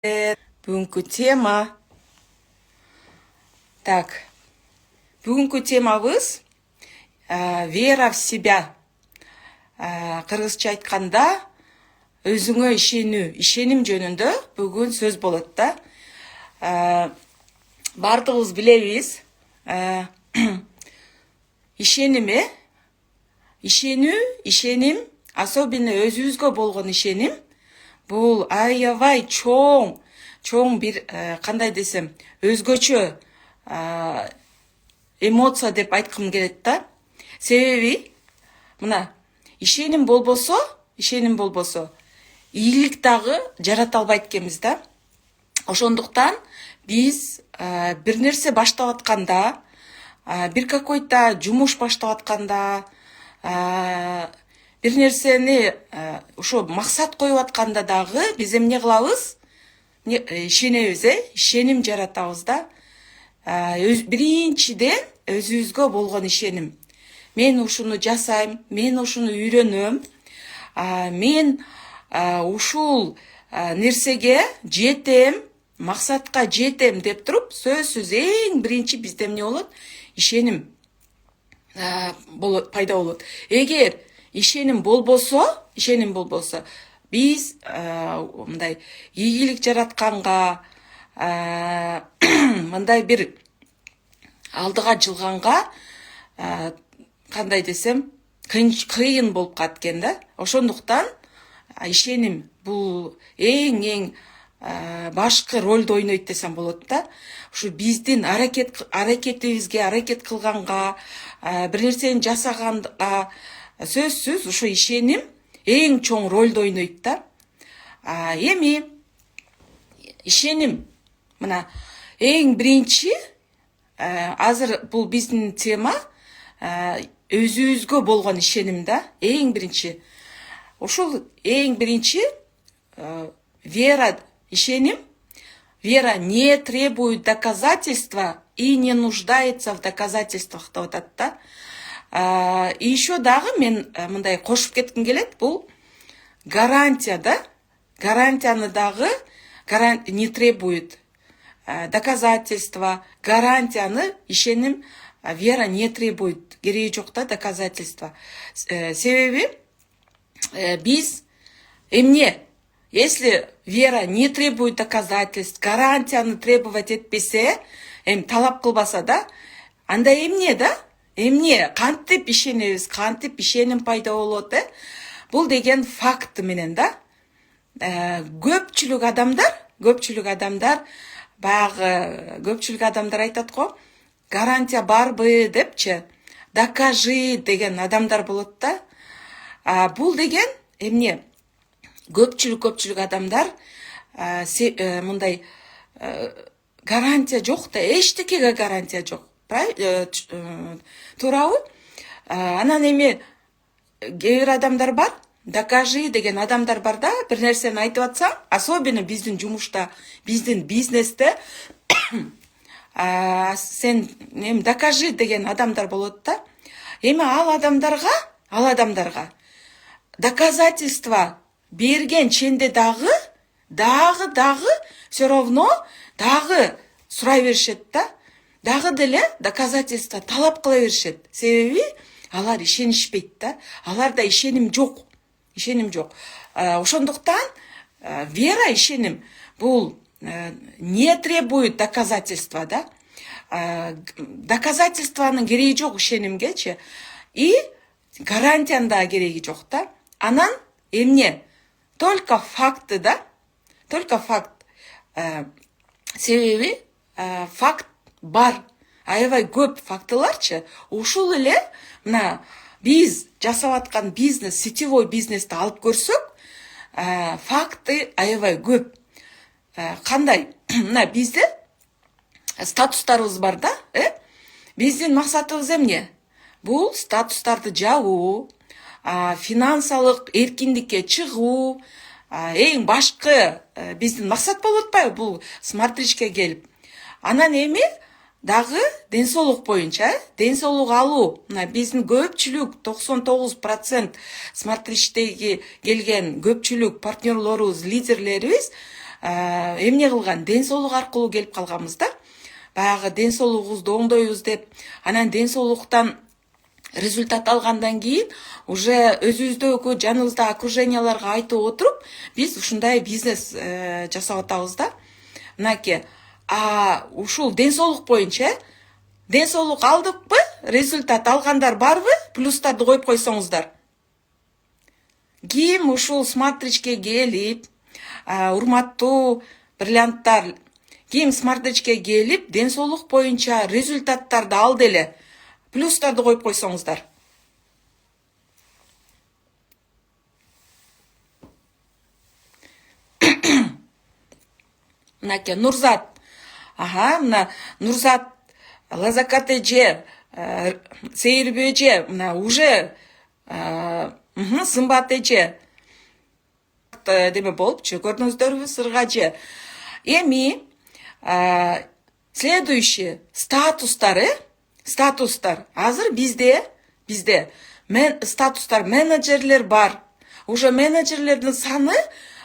Бүгінгі тема. Так, бүгінгі темабыз вера в себя. Қырғызша айтқанда өзіңе ішенім жөнінде бүгін сөз болады да. Бардығыз білеміз. Ишенім, особенно өзіңізге болған ишенім. Бұл аябай чоң бір, қандай десем, өзгөчө эмоция деп айтқым келеді да. Себеби, мына, ишенім болбосо, ийлик дагы жарата албайт экенбиз да. Ошондуктан биз бир нерсе баштап атканда, бир какой-то жумуш баштап атканда, бир нерсени ошо максат коюп атканда дагы биз эмне кылабыз? Ишенебиз, ишеним жаратабыз да. Биринчиден өзүбүзгө болгон ишеним. Мен ушуну жасайм, мен ушуну үйрөнөм, мен ушул нерсеге жетем, максатка жетем деп туруп, сөзсүз эң биринчи бизде эмне болот? Ишеним пайда болот. Эгер ишеним болбосо, биз мындай ийгилик жаратканга, мындай бир алдыга жылганга, кандай десем, кыйын болуп калат экен да. Ошондуктан ишеним бул эң башкы ролду ойнойт десем болот да. Ушу биздин аракетибизге, аракет кылганга, бир нерсени жасаганга сөзсүз ушу ишеним эң чоң ролду ойнойт да. Эми ишеним мына эң биринчи, азыр бул биздин тема өзүбүзгө болгон ишеним да. Эң биринчи. Ушул эң биринчи вера, ишеним. Вера не требует доказательства и не нуждается в доказательствах деп атат да. И еще дагы мен мындай кошуп кетким келет, бул гарантия да. Гарантияны дагы не требует доказательства, гарантияны ишеним вера не требует, кереги жок да доказательства. Себеби биз эмне? Если вера не требует доказательств, гарантияны требовать этпесе, талап кылбаса да, анда эмне да? Эмне? Кантип ишенебиз, кантип ишеним пайда болот, Бул деген факт менен да. Көпчүлүк адамдар айтат го, гарантия барбы депчи, докажи деген адамдар болот да. Бул деген эмне? Көпчүлүк адамдар мындай гарантия жок да, эчтекеге гарантия жок. Туурабы? Анан эми кээ бир адамдар бар, докажи деген адамдар бар да, бир нерсени айтып атсаң, особенно биздин жумушта, биздин бизнесте сен докажи деген адамдар болот да. Эми ал адамдарга доказательства берген ченде дагы все равно дагы сурай беришет да. Дагы деле доказательства талап кыла беришет. Себеби алар ишенишпейт да. Аларда ишеним жок. Ошондуктан вера, ишеним бул не требует доказательства да. Доказательстванын кереги жок ишенимгечи. И гарантиянын да кереги жок да. Анан эмне? Только факты да. Только факт. Себеби факт бар. Аябай көп фактыларчы. Ушул эле мына биз жасап аткан бизнес, сетевой бизнести алып көрсөк, факты аябай көп. Кандай? Мына бизде статустарыбыз бар да, Биздин максатыбыз эмне? Бул статустарды жабуу, финансалык эркиндикке чыгуу, эң башкы биздин максат болуп атпайбы бул смартричке келип. Анан эми дагы ден соолук боюнча, ден соолук алуу. Мына биздин көпчүлүк 99% смартричтеги келген көпчүлүк партнерлорубуз, лидерлерибиз эмне кылган, ден соолук аркылуу келип калганбыз да. Баягы ден соолугубузду оңдойбуз деп, анан ден соолуктан результат алгандан кийин уже өзүбүздөгү жаныбыздагы окруженияларга айтып отуруп, биз ушундай бизнес жасап атабыз да. Мынакей, ушул ден соолук боюнча, ден соолук алдыкпы, результат алгандар барбы, плюстарды коюп койсоңуздар. Ким ушул смартричке келип, урматтуу бриллианттар, ким смартричке келип, ден соолук боюнча результаттарды алды эле, плюстарды коюп койсоңуздар. Мынакей, Нурзат. Мына Нурзат, Лазакат эже, Сейирбүй эже, мына уже Сымбат эже деме болупчу, көрдүңүздөрбү, Сырга эже. Эми следующий статустар азыр бизде статустар, менеджерлер бар. Уже менеджерлердин саны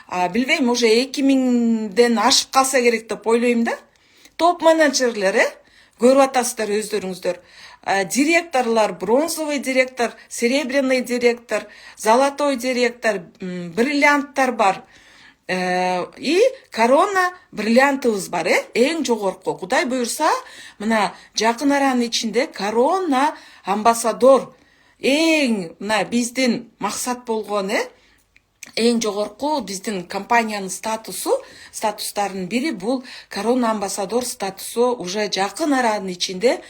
билбейм, уже 2000ден ашып калса керек деп ойлойм да. Топ менеджерлер, көрүп атасыздар өздөрүңүздөр. Директорлар, бронзовый директор, серебряный директор, золотой директор, бриллианттар бар. И корона бриллиантыбыз бар, эң жогорку. Кудай буюрса, мына жакын аранын ичинде корона амбассадор, эң мына биздин максат болгон, эң жогорку биздин компаниянын статустарынын бири бул корона амбассадор статусу. Уже жакын аранын ичинде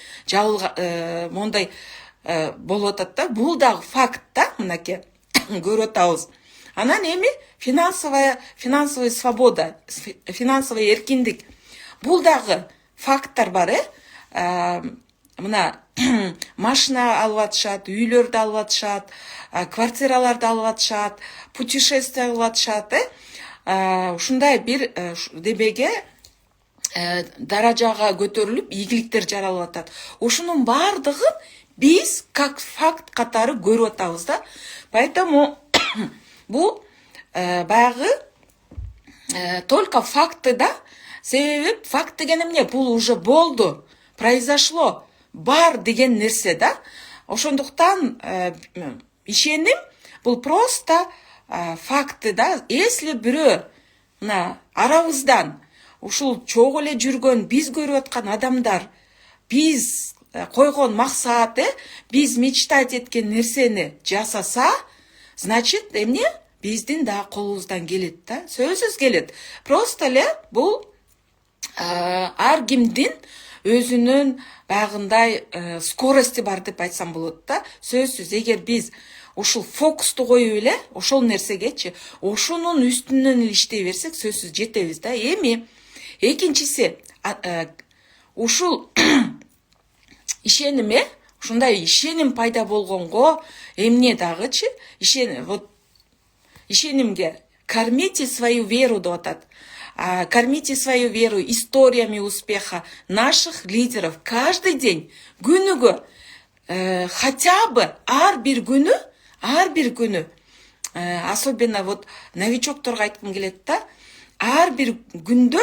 мондай болуп атат да. Бул дагы факт да, мынакей көрүп атабыз. Анан эми финансовая свобода, финансовый эркиндик. Бул дагы факттар бар, мына машина алып атышат, үйлөрдү алып атышат, квартираларды алып атышат, путешествие кылып атышат, ушундай бир дебеге даражага көтөрүлүп, ийгиликтер жаралып атат. Ушунун бардыгын биз как факт катары көрүп атабыз да. Поэтому бул баягы только факты да. Себеби факт деген эмне? Бул уже болду, произошло, бар деген нерсе да. Ошондуктан ишеним, бул просто факты да. Если бирөө мына арабыздан ушул чогуу эле жүргөн, биз көрүп аткан адамдар, биз койгон максат, биз мечтать эткен нерсени жасаса, значит, эмне? Биздин да колубуздан келет да, сөзсүз келет. Просто эле бул ар кимдин өзүнүн багындай скорости бар деп айтсам болот да. Сөзсүз, эгер биз ушул фокусту коюп эле, ошол нерсегечи, ошонун үстүнөн эле иштей берсек, сөзсүз жетебиз да. Эми экинчиси, ушул ишеним, ушундай ишеним пайда болгонго эмне дагычы? Ишенимге кормите свою веру деп атат. Кормите свою веру историями успеха наших лидеров каждый день, күнүгө, хотя бы ар бир күнү, особенно вот новичокторго айткым келет да, ар бир күндө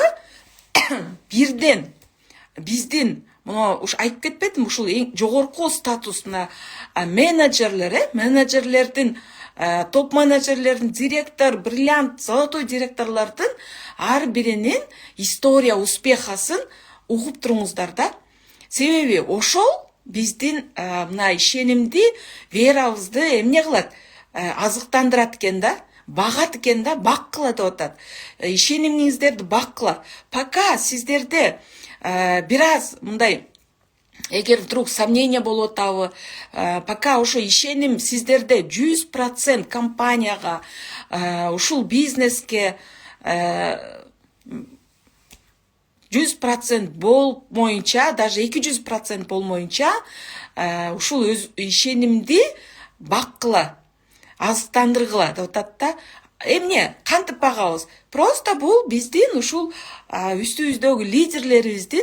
бирден биздин уш айтып кетпедим, ушул эң жогорку статусна менеджерлердин, топ менеджерлердин, директор, бриллиант, золотой директорлордун ар биринин история успехасын угуп туруңуздар да. Себеби ошол биздин мына ишенимди, верабызды эмне кылат? Азыктандырат экен да, багат экен да, бак кылат деп атат. Ишенимиңиздерди бак кылат. Пока сиздерде бир аз мындай, эгер вдруг сомнение болуп атабы, пока ошо ишеним сиздерде 100% компанияга, ушул бизнеске 100% болмоюнча, даже 200% болмоюнча, ушул ишенимди баккыла, азыктандыргыла деп атат да. Эмне кантип багабыз? Просто бул биздин ушул үстүбүздөгү лидерлерибиздин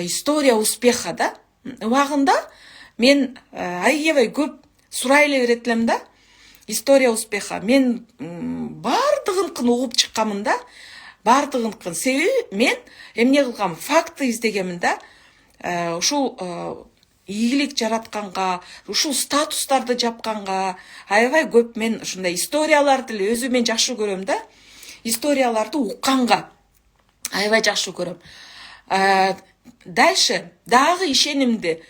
история успеха да. Убагында мен аябай көп сурай эле берет элем да. История успеха. Мен бардыгын угуп чыкканмын да. бардығын себеби мен эмне кылгам, факты издегемин да. Ушул ийгилик жаратканга, ушул статустарды жапканга аябай көп мен ушундай историяларды эле өзү мен жакшы көрөм да. Историяларды укканга аябай жакшы көрөм. Дальше дагы ишенимди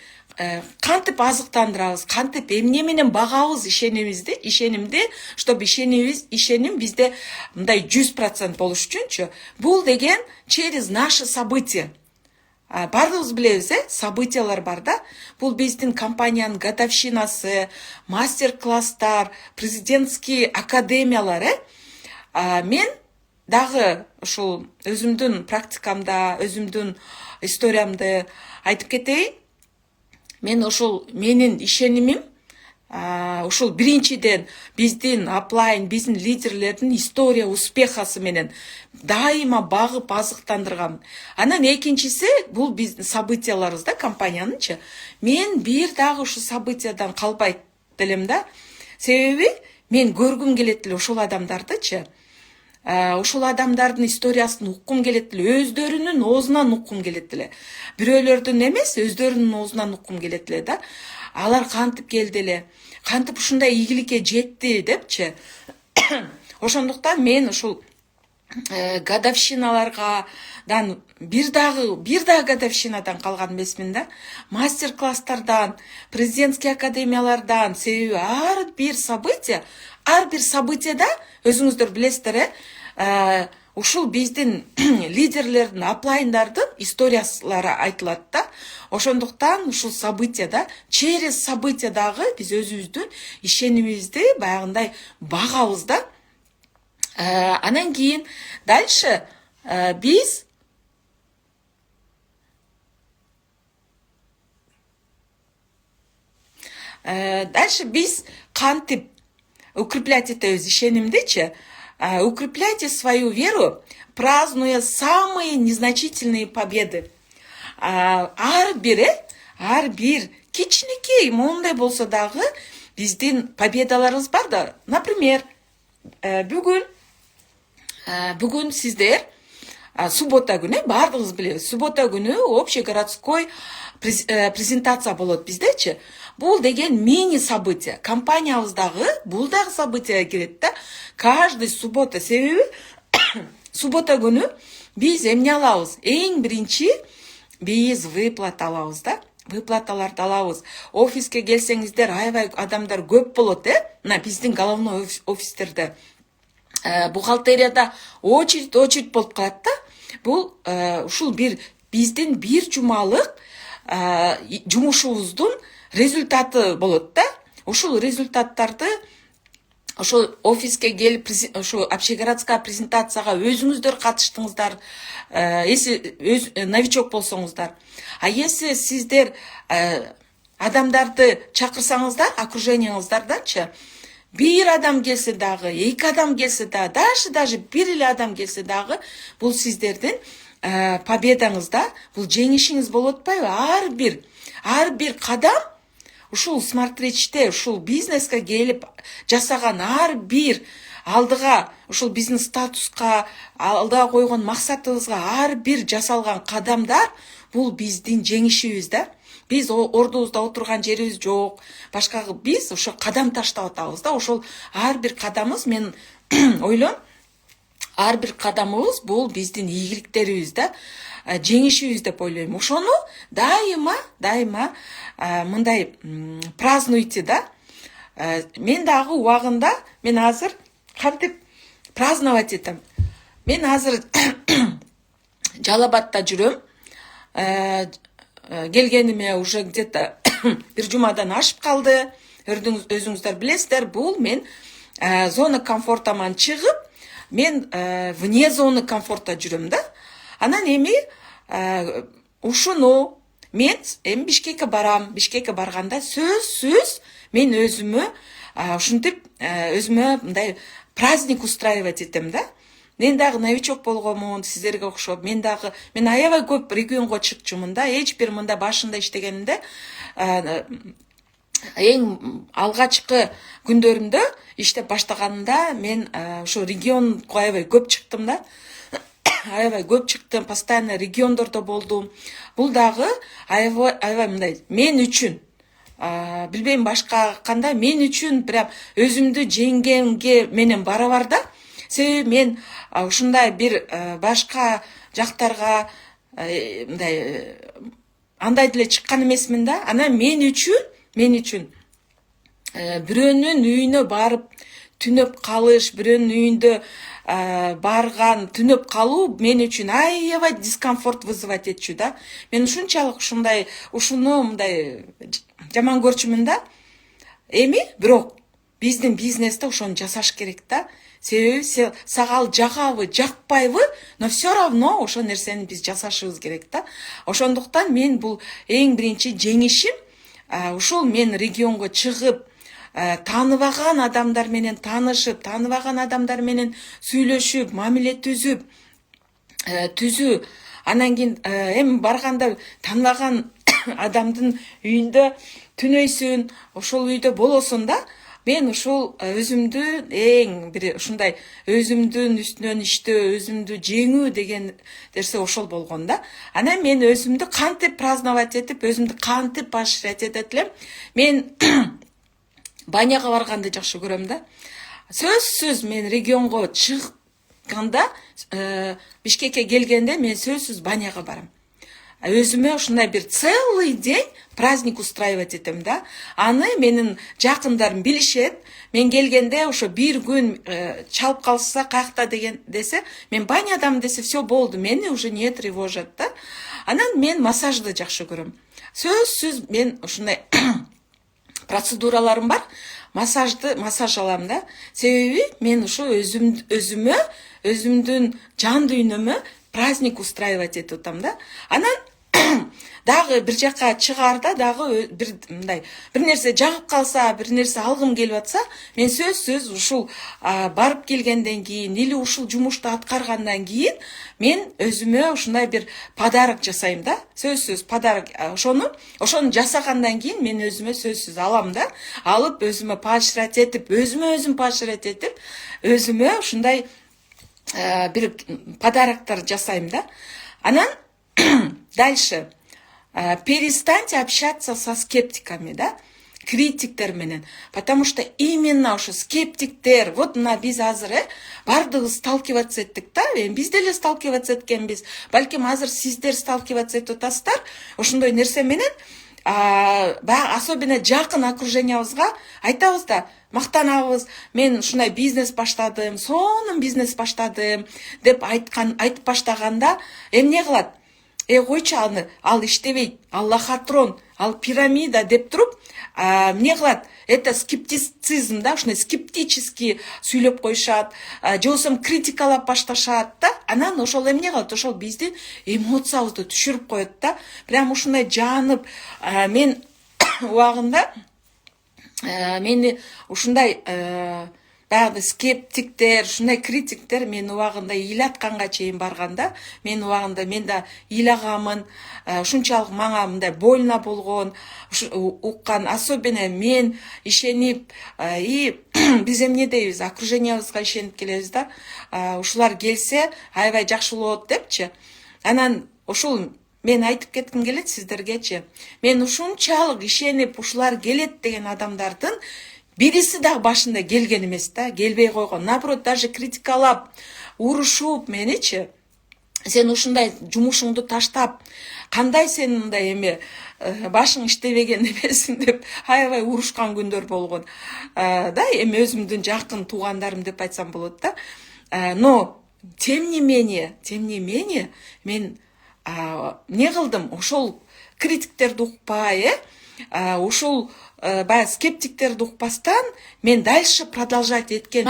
кантип азыктандырабыз, кантип эмне менен багабыз ишенимди, чтобы ишеним бизде мындай 100% болуш үчүнчү. Бул деген через наши события. Бардығыз білеміз, событиялар бар да. Бұл биздин компаниянын годовщинасы, мастер-класстар, президентский академиялар. Мен дагы ушул өзүмдүн практикамда, өзүмдүн историямды айтып кетейин. Мен ушул менин ишенимим ушул биринчиден биздин аплайн, биздин лидерлердин история успехасы менен дайыма багып азыктандыргам. Анан экинчиси бул биздин событияларыбыз да, компаниянынчы. Мен бир дагы ушул событиядан калбайт делем да. Себеби мен көргүм келет эле ушул адамдардычы. Ушул адамдардын историясын уккум келет эле, өздөрүнүн оозунан уккум келет эле. Бирөөлөрдүн эмес, өздөрүнүн оозунан уккум келет эле да. Алар кантип келди эле, кантип ушундай ийгиликке жетти депчи. Ошондуктан мен ушул годовщиналардан бир дагы годовщинадан калган эмесмин да. Мастер-класстардан, президентский академиялардан, себеби ар бир событияда өзүңүздөр билесиздер, ушул биздин лидерлердин, аплайндардын историялары айтылат да. Ошондуктан ушул событияда, через события дагы биз өзүбүздүн ишенимибизди баягындай багабыз да. Анан кийин дальше биз кантип укреплять этебиз ишенимдичи, укрепляйте свою веру, празднуя самые незначительные победы. Ар бир кичинекей мондай болсо дагы биздин победаларыбыз бар да. Например, бүгүн сиздер суббота күнү, бардыгыз билебиз, суббота күнү общегородской презентация болот биздечи. Бул деген мини событие. Компаниябыздагы бул дагы события кирет да. Каждый суббота, себеби суббота күнү биз эмне алабыз? Эң биринчи биз выплата алабыз да. Выплаталарды алабыз. Офиске келсеңиздер, аябай адамдар көп болот, мына биздин головной офистерде. Бухгалтерияда очередь болуп калат да. Бул ушул биздин бир жумалык жумушубуздун результаты болот да. Ушул результаттарды ошол офиске келип, ошо общегородская презентацияга өзүңүздөр катыштыңыздар, если новичок болсоңуздар. А если сиздер адамдарды чакырсаңыздар, окружениеңиздардачы, бир адам келсе дагы, эки адам келсе дагы, даже бир эле адам келсе дагы, бул сиздердин победаңызда, бул жеңишиңиз болуп атпайбы? Ар бир кадам ушул смарт-речте, ушул бизнеске келип жасаган ар бир алдыга, ушул биздин статуска, алдыга койгон максатыбызга ар бир жасалган кадамдар, бул биздин жеңишибиз да. Биз ордубузда отурган жерибиз жок. Башка биз ошо кадам таштап атабыз да. Ошол ар бир кадамыбыз, мен ойлойм, ар бир кадамыбыз бул биздин ийгиликтерибиз да, жеңишибиз деп ойлойм. Ошону дайыма мындай празднуйте да. Мен дагы убагында, мен азыр кантип праздновать этем. Мен азыр Жалал-Абадта жүрөм. Келгениме уже где-то бир жумадан ашып калды. Өзүңүздөр билесиздер, бул мен зона комфортаман чыгып, мен вне зоны комфорта жүрөм да. Анан эми ушуну мен Бишкекке барам. Бишкекке барганда сөзсүз мен өзүмө ушинтип өзүмө мындай праздник устраивать этем да. Мен дагы новичок болгомун, сиздерге окшоп, мен аябай көп регионго чыкчумун да. Эч бир мында башында иштегенимде, эң алгачкы күндөрүмдө иштеп баштаганымда мен ошо регионго аябай көп чыктым да. аябай көп чыктым, постоянно региондордо болдум. Бул дагы аябай мындай мен үчүн, билбейм башка кандай, мен үчүн прям өзүмдү жеңгенге менен барабар да. Себеби мен ушундай бир башка жактарга мындай андай деле чыккан эмесмин да. Анан мен үчүн бирөөнүн үйүнө барып түнөп калыш, бирөөнүн үйүндө барган түнөп калуу мен үчүн аябай дискомфорт вызывать этчү да. Мен ушунчалык ушуну мындай жаман көрчүмүн да. Эми бирок биздин бизнесте ошону жасаш керек да. Себеби сага ал жагабы, жакпайбы, но все равно ошол нерсени биз жасашыбыз керек да. Ошондуктан мен бул эң биринчи жеңишим ушул мен регионго чыгып, тааныбаган адамдар менен таанышып, тааныбаган адамдар менен сүйлөшүп, мамиле түзүп, анан кийин эми барганда тааныбаган адамдын үйүндө түнөйсүн, ошол үйдө болосуң да. Мен ушул өзүмдү эң бир ушундай өзүмдүн үстүнөн иштөө, өзүмдү жеңүү деген нерсе ошол болгон да. Анан мен өзүмдү кантип праздновать этип, өзүмдү кантип поощрять этет элем. Мен баняга барганды жакшы көрөм да. Сөзсүз мен регионго чыкканда, Бишкекке келгенде мен сөзсүз баняга барам. Өзүмө ушундай бир целый день праздник устраивать этем да. Аны менин жакындарым билишет. Мен келгенде ошо бир күн чалып калса каякта деген десе, мен банядам десе, все болду, мени уже не тревожат да. Анан мен массажды жакшы көрөм. Сөзсүз мен ушундай процедураларым бар. Массаж алам да. Себеби мен ушу өзүмдүн жан дүйнөмө праздник устраивать этип атам да. Анан дагы бир жака чыгарда дагы бир нерсе жагып калса, бир нерсе алгым келип атса, мен сөзсүз ушул барып келгенден кийин или ушул жумушту аткаргандан кийин мен өзүмө ушундай бир подарок жасайм да. Сөзсүз подарок, ошону жасагандан кийин мен өзүмө сөзсүз алам да. Алып өзүмө поощрять этип, өзүмө ушундай бир подароктор жасайм да. Анан дальше перестаньте общаться со скептиками, да, критиктер менен, потому что именно ошо скептиктер, вот мына биз азыр бардыгыбыз сталкиваться эттик да, биз деле сталкиваться эткенбиз, балким азыр сиздер сталкиваться этип атасыздар ошондой нерсе менен. Особенно жакын окружениябызга айтабыз да, мактанабыз, мен ушундай бизнес баштадым, сонун бизнес баштадым деп айтып баштаганда эмне кылат? Койчу аны, ал иштебейт, ал лохотрон, ал пирамида деп туруп, эмне кылат? Это скептицизм да, ушундай скептически сүйлөп коюшат, же болбосо критикалап башташат да. Анан ошол эмне кылат? Ошол биздин эмоциябызды түшүрүп коет да. Прям ушундай жанып, мен убагында мени ушундай баягы скептиктер, ушундай критиктер мен убагында ыйлатканга чейин барганда, мен убагында мен да ыйлагамын, ушунчалык мага мындай больно болгон, уккан, особенно мен ишенип, биз эмне дейбиз, окружениябызга ишенип келебиз да. Ушулар келсе, аябай жакшы болот депчи. Анан ушул мен айтып кетким келет сиздергечи. Мен ушунчалык ишенип ушулар келет деген адамдардын бириси да башында келген эмес да, келбей койгон. Наоборот, даже критикалап, урушуп меничи, сен ушундай жумушуңду таштап, кандай сен мындай эме башың иштебеген эмесиң деп аябай урушкан күндөр болгон. Да, эми өзүмдүн жакын туугандарым деп айтсам болот да. Но тем не менее, мен не кылдым? Ошол критиктерди укпай, ушул баягы скептиктерди укпастан мен дальше продолжать эткен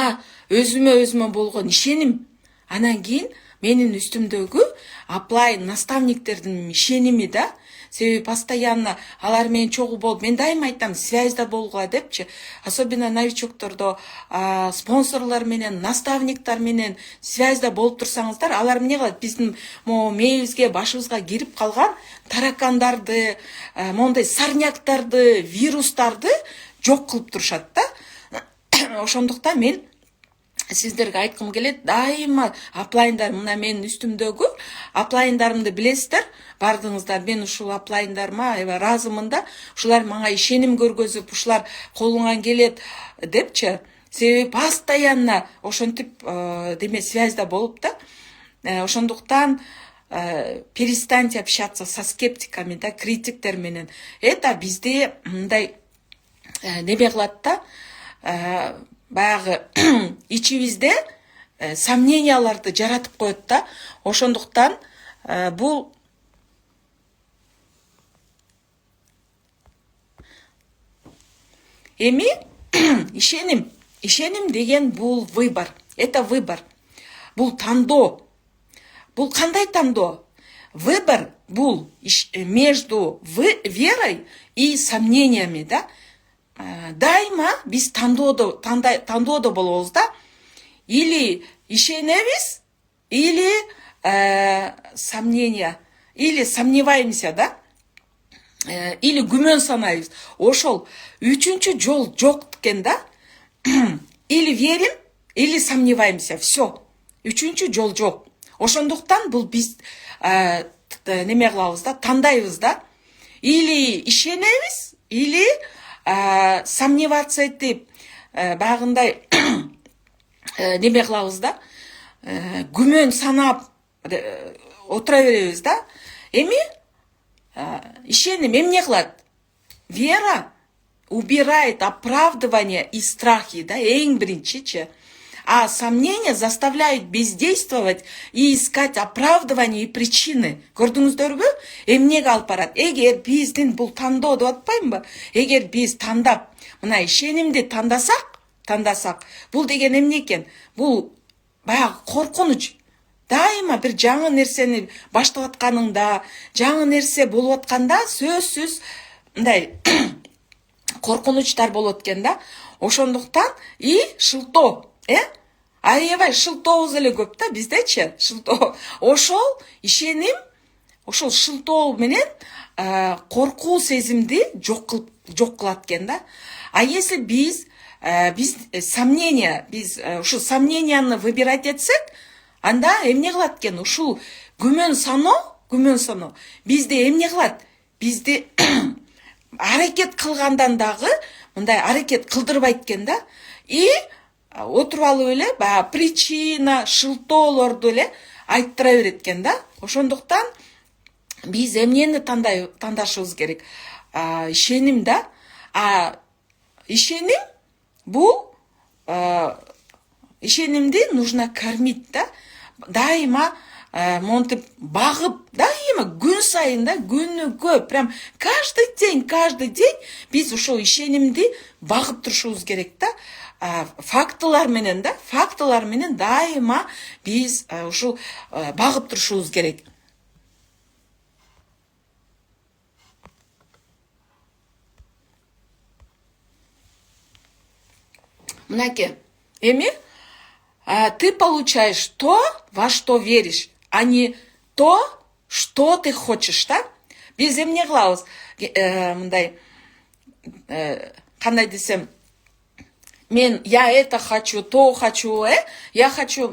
өзүмө болгон ишеним. Анан кийин менин үстүмдөгү апплайн наставниктердин ишеними да. Себеби постоянно алар менен чогуу болуп, мен дайыма айтам, связьда болгула депчи. Особенно новичоктордо спонсорлор менен, наставниктар менен связьда болуп турсаңыздар, алар эмне кылат? Биздин мээбизге, башыбызга кирип калган таракандарды, мондай сорняктарды, вирустарды жок кылып турушат да. Ошондуктан мен сіздерге айткым келет, дайыма аплайындар, мына менин үстүмдөгү аплайындарымды билесиздер, бардыңыздар. Мен ушул аплайындарыма аябай ыраазымын да, ушулар мага ишеним көргөзүп, ушулар колуңан келет депчи. Себеби постоянно ошентип связьда болуп да. Ошондуктан перестаньте общаться со скептиками, да, критиктер менен. Это бизде мындай неме кылат да, баягы ичибизде сомненияларды жаратып коет да. Ошондуктан бул эми ишеним деген бул выбор. Это выбор. Бул тандоо. Бул кандай тандоо? Выбор бул между верой и сомнениями, да? Дайыма биз тандоодо болобуз да. Или ишенебиз, или сомнения, или сомневаемся, да? Или күмөн санайбыз. Ошол үчүнчү жол жок экен да. Или верим, или сомневаемся. Все. Үчүнчү жол жок. Ошондуктан бул биз неме кылабыз да, тандайбыз да. Или ишенебиз, или сомневаться этип багындай неме кылабыз да, күмөн санап отура беребиз да. Эми ишеним эмне кылат? Вера убирает оправдывание и страхи, да, эң биринчичи. А сомнения заставляют бездействовать и искать оправдывания и причины. Көрдүңүздөрбү? Эмнеге алып барат? Эгер биздин бул тандоо деп атпаймынбы? Эгер биз тандап, мына ишенимди тандасак, бул деген эмне экен? Бул баягы коркунуч. Дайыма бир жаңы нерсени баштап атканыңда, жаңы нерсе болуп атканда сөзсүз мындай коркунучтар болот экен да. Ошондуктан и шылтоо, аябай шылтообуз эле көп да биздечи, шылтоо. Ошол ишеним, ошол шылтоо менен коркуу сезимди жок кылат экен да. А если биз сомнения, биз ушул сомненияны выбирать этсек, анда эмне кылат экен? Ушул күмөн саноо бизде эмне кылат? Бизди аракет кылгандан дагы мындай аракет кылдырбайт экен да. И отуруп алып эле баягы причина, шылтоолорду эле айттыра берет экен да. Ошондуктан биз эмнени тандашыбыз керек? Ишеним да. Ишеним бул ишенимди нужно кормить да. Дайыма монтип багып, дайыма күн сайын да, күнүгө, прям каждый день биз ошол ишенимди багып турушубуз керек да. Фактылар менен дайыма биз ушул багып турушубуз керек. Мынаке, эми ты получаешь то, во что веришь, а не то, что ты хочешь, да? Биз эмне кылабыз? Мындай кандай десем, я это хочу, то хочу, я хочу,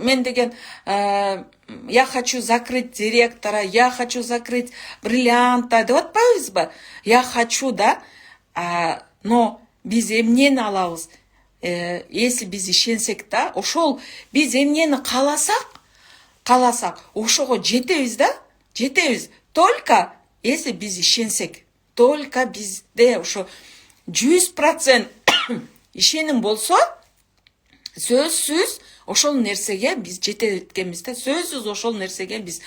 я хочу закрыть директора, я хочу закрыть бриллианта, деп атпайбызбы? Я хочу, да? Но биз эмнени алабыз? Если биз ишенсек да, ошол биз эмнени кааласак, ошого жетебиз да? Жетебиз. Только если биз ишенсек, только бизде ошо 100% ишеним болсо, сөзсүз ошол нерсеге биз жете эткенбиз да. Сөзсүз ошол нерсеге биз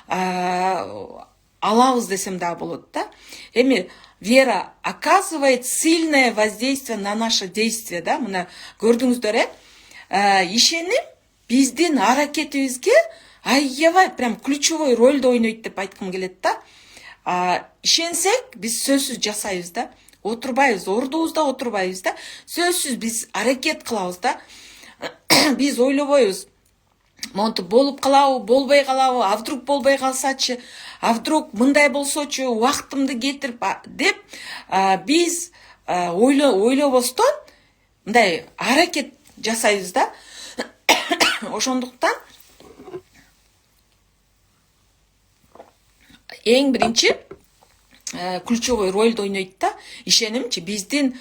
алабыз десем да болот да. Эми вера оказывает сильное воздействие на наше действие, да? Мына көрдүңүздөр, ишеним биздин аракетибизге аябай прям ключевой ролду ойнойт деп айткым келет да. Ишенсек биз сөзсүз жасайбыз да. Отурбайбыз, ордубузда отурбайбыз да. Сөзсүз биз аракет кылабыз да. Биз ойлобойбуз. Монтип болуп калабы, болбой калабы, а вдруг болбой калсачы, а вдруг мындай болсочу, убактымды кетирип деп биз ойлобостон мындай аракет жасайбыз да. ошондуктан эң биринчи ключевой ролду ойнойт да. Ишенимчи, биздин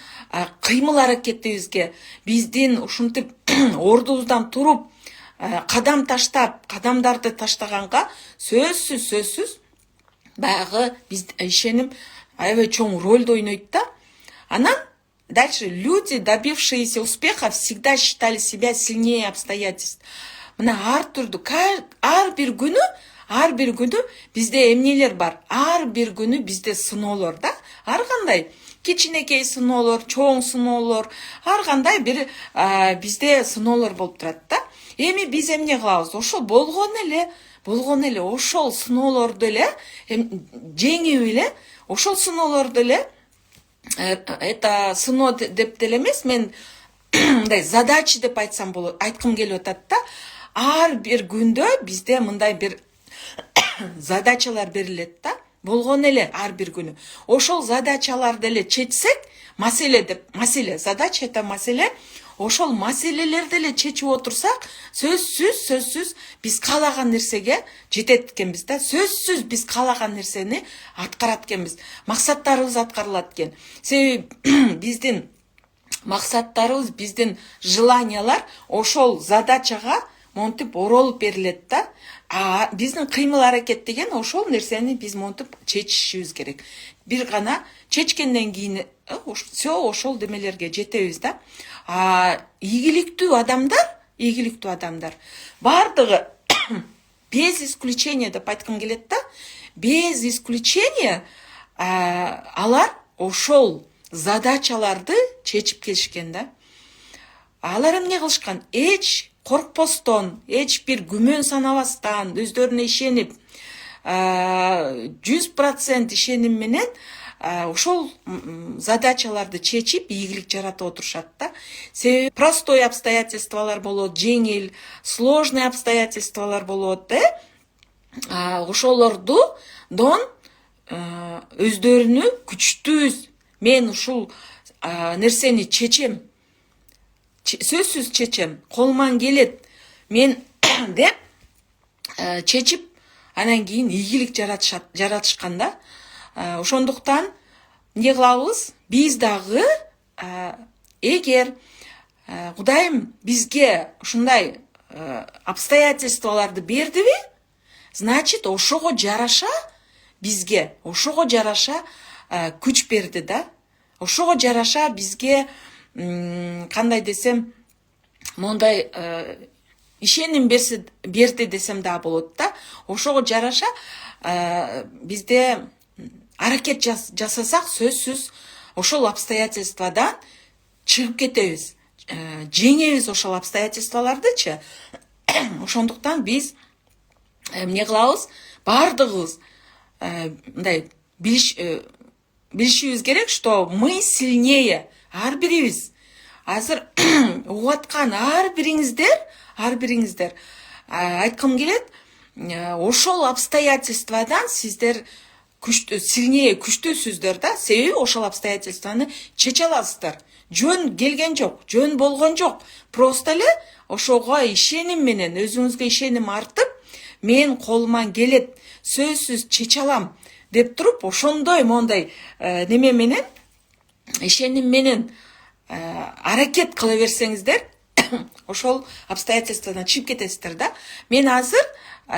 кыймыл аракетибизге, биздин ушинтип ордубуздан туруп кадам таштап, кадамдарды таштаганга сөзсүз баягы биз ишеним аябай чоң ролду ойнойт да. Анан дальше люди, добившиеся успеха, всегда считали себя сильнее обстоятельств. Мына ар бир күнү бизде эмнелер бар? Ар бир күнү бизде сыноолор да. Ар кандай кичинекей сыноолор, чоң сыноолор, ар кандай бир бизде сыноолор болуп турат да. Эми биз эмне кылабыз? Ошол болгон эле ошол сыноолорду эле жеңип эле, ошол сыноолорду эле это сыноо деп деле эмес, мен мындай задача деп айтсам болот, айткым келип атат да. Ар бир күндө бизде мындай бир задачалар берилет да. Болгон эле ар бир күнү. Ошол задачаларды эле чечсек, задача это маселе. Ошол маселелерди эле чечип отурсак, сөзсүз биз каалаган нерсеге жетет экенбиз да. Сөзсүз биз каалаган нерсени аткарат экенбиз. Максаттарыбыз аткарылат экен. Себеби биздин максаттарыбыз, биздин желаниялар ошол задачага монтип оролуп берилет да. Биздин кыймыл аракет деген ошол нерсени биз монтип чечишибиз керек. Бир гана чечкенден кийин все ошол демелерге жетебиз да. Ийгиликтүү адамдар бардыгы без исключения деп айткым келет да. Без исключения алар ошол задачаларды чечип келишкен да. Алар эмне кылышкан? Эч коркпостон, эч бир күмөн санабастан, өздөрүнө ишенип, 100% ишеним менен ошол задачаларды чечип, ийгилик жаратып отурушат да. Себеби простой обстоятельстволор болот, жеңил, сложный обстоятельстволор болот, ошолордон өздөрүнү күчтүү, мен ушул нерсени чечем, сөзсүз чечем, колуман келет, мен деп чечип, анан кийин ийгилик жаратышкан да. Ошондуктан эмне кылабыз? Биз дагы эгер Кудайым бизге ушундай обстоятельстволорду бердиби, значит ошого жараша бизге, ошого жараша күч берди да. Ошого жараша бизге кандай десем, мондай ишеним берди десем да болот да. Ошого жараша бизде аракет жасасак, сөзсүз ошол обстоятельстводан чыгып кетебиз, жеңебиз ошол обстоятельстволордучу. Ошондуктан биз эмне кылабыз? Бардыгыбыз мындай билишибиз керек, что мы сильнее. Ар бирибиз. Азыр угуп аткан ар бириңиздер айткым келет, ошол обстоятельстводан сиздер сильнее, күчтүүсүздөр да. Себеби ошол обстоятельствону чече аласыздар. Жөн келген жок, жөн болгон жок. Просто эле ошого ишеним менен, өзүңүзгө ишеним артып, мен колуман келет, сөзсүз чече алам деп туруп, ошондой мондай неме менен, ишеним менен аракет кыла берсеңиздер, ошол обстоятельстводан чыгып кетесиздер да. Мен азыр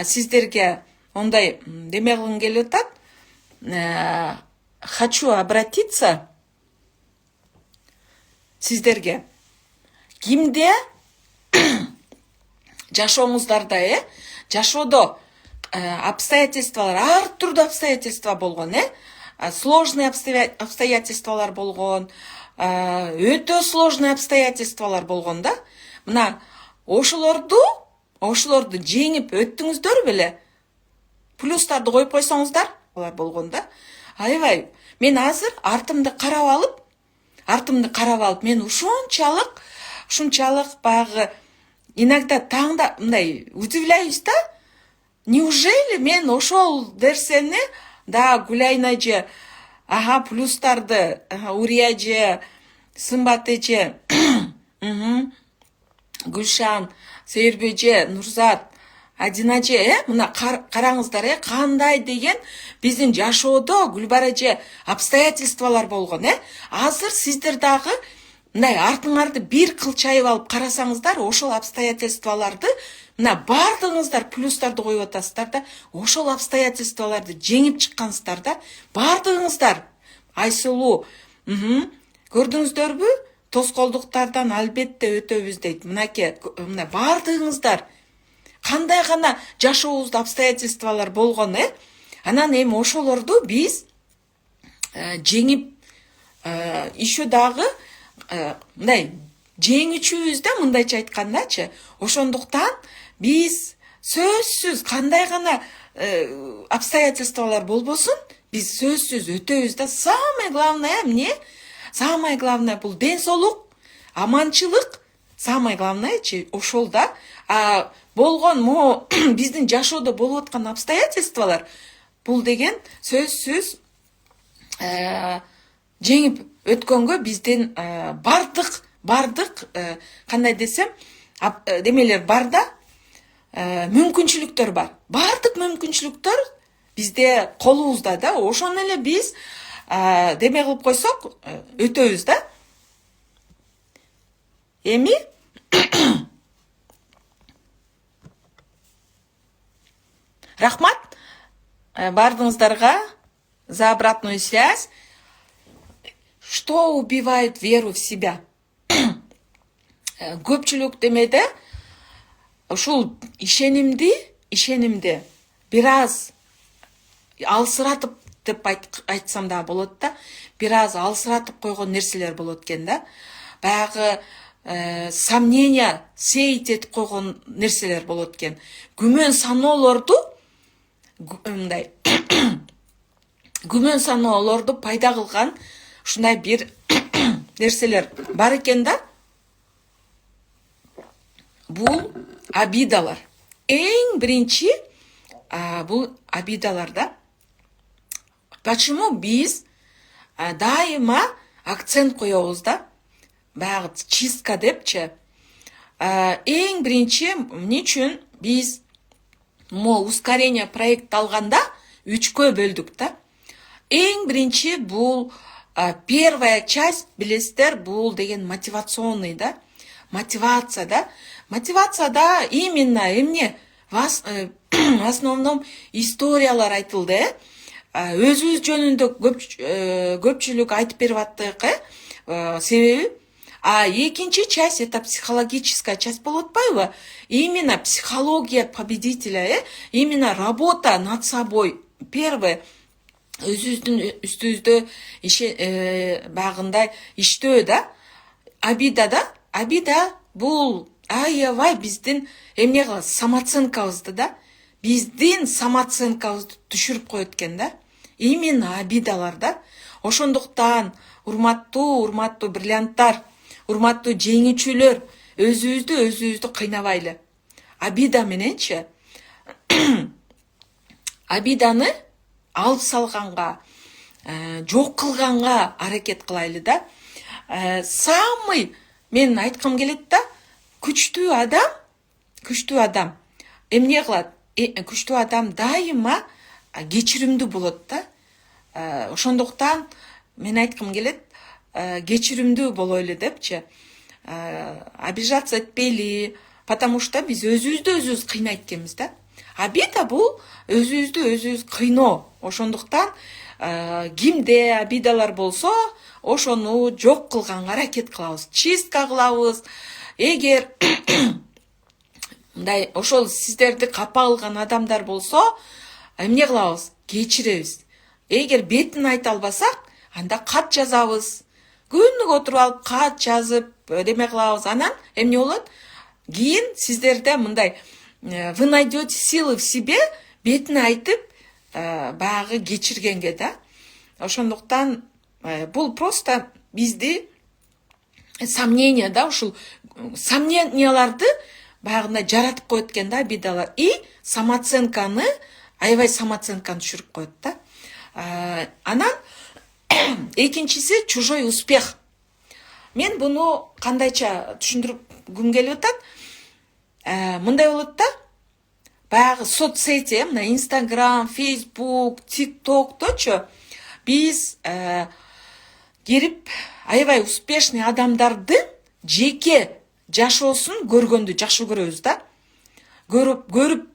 сиздерге ондай деме кылгым келип атат. Хочу обратиться сиздерге. Кимде жашооңуздарда, жашоодо обстоятельстволор, ар түрдүү обстоятельства болгон, сложный обстоятельстволор болгон, өтө сложный обстоятельстволор болгон да. Мына ошолорду жеңип өттүңүздөр беле, плюстарды коюп койсоңуздар, алар болгон да. Аябай, мен азыр артымды карап алып, мен ушунчалык баягы иногда таңда мындай удивляюсь да. Неужели мен ошол нерсени да Гүлайна эже, плюстарды, Урия эже, Сымбат эже, Гүлшан, Сейирбеже, Нурзат, Адинаже, мына караңыздар, кандай деген биздин жашоодо Гүлбара эже обстоятельстволор болгон, Азыр сиздер дагы мындай артыңарды бир кылчайып алып карасаңыздар, ошол обстоятельстволорду мына бардыгыңыздар плюстарды коюп атасыздар да, ошол обстоятельстволорду жеңип чыккансыздар да, бардыгыңыздар. Айсулуу, көрдүңүздөрбү? Тоскоолдуктардан албетте өтөбүз дейт. Мынакей, мына бардыгыңыздар кандай гана жашообузда обстоятельстволор болгон, Анан эми ошолорду биз жеңип еще дагы мындай жеңүүчүбүз да, мындайча айткандачы. Ошондуктан биз сөзсүз кандай гана обстоятельстволор болбосун, биз сөзсүз өтөбүз да. Самое главное эмне? Самое главное бул ден соолук, аманчылык. Самое главное-чы ошол да. Болгон мо биздин жашоодо болуп аткан обстоятельстволор бул деген сөзсүз жеңип өткөнгө биздин бардык кандай десем, демелер бар да, мүмкүнчүлүктөр бар. Бардык мүмкүнчүлүктөр бизде колубузда да. Ошону эле биз деме кылып койсок өтөбүз да. Эми рахмат бардыгыңыздарга за обратную связь. Что убивает веру в себя? Көпчүлүк демеде ушул ишенимди бир аз алсыратып деп айтсам да болот да. Бир аз алсыратып койгон нерселер болот экен да. Баягы сомнения сейит этип койгон нерселер болот экен. Күмөн саноолорду мындай күмөн саноолорду пайда кылган ушундай бир нерселер бар экен да. Бул обидалар. Эң биринчи бул обидалар да. Почему биз дайыма акцент коебуз да? Баягы чистка депчи. Эң биринчи эмне үчүн биз ускорение проект алганда 3кө бөлдүк да. Эң биринчи бул первая часть, билесиздер, бул деген мотивационный да. Мотивация да. Мотивацияда именно эмне в основном историялар айтылды. Өзүбүз жөнүндө көпчүлүк айтып берип аттык, себеби экинчи часть это психологическая часть болуп атпайбы? Именно психология победителя, именно работа над собой. Первое өзүбүздүн үстүбүздө багындай иштөө да. Обида да. Обида бул аябай биздин эмне кылат? Самооценкабызды да. Биздин самооценкабызды түшүрүп коет экен да. Именно обидалар да. Ошондуктан урматтуу бриллианттар, урматтуу жеңүүчүлөр, өзүбүздү кыйнабайлы. Обида мененчи обиданы алып салганга, жок кылганга аракет кылайлы да. Самый мен айткым келет да, күчтүү адам эмне кылат? Күчтүү адам дайыма кечиримдүү болот да. Ошондуктан мен айткым келет, кечиримдүү болойлу депчи. Обижаться этпейли, потому что биз өзүбүздү кыйнайт экенбиз да. Обида бул өзүбүздү кыйноо. Ошондуктан кимде обидалар болсо, ошону жок кылганга аракет кылабыз, чистка кылабыз. Эгер мындай ошол сиздерди капа кылган адамдар болсо, эмне кылабыз? Кечиребиз. Эгер бетин айта албасак, анда кат жазабыз. Күнүгө отуруп алып кат жазып, эме кылабыз. Анан эмне болот? Кийин сиздерде мындай вы найдете силы в себе, бетин айтып, баягы кечиргенге да. Ошондуктан бул просто бизди сомнение да, ушул сомненияларды баягындай жаратып коет экен да, обидалар. И самооценканы, аябай самооценканы түшүрүп коет да. Анан экинчиси чужой успех. Мен буну кандайча түшүндүрүп келип атат? мындай болот да, баягы соцсети, мына Instagram, Facebook, TikTok'точу биз кирип аябай успешный адамдардын жеке жашоосун көргөндү жакшы көрөбүз да. Көрүп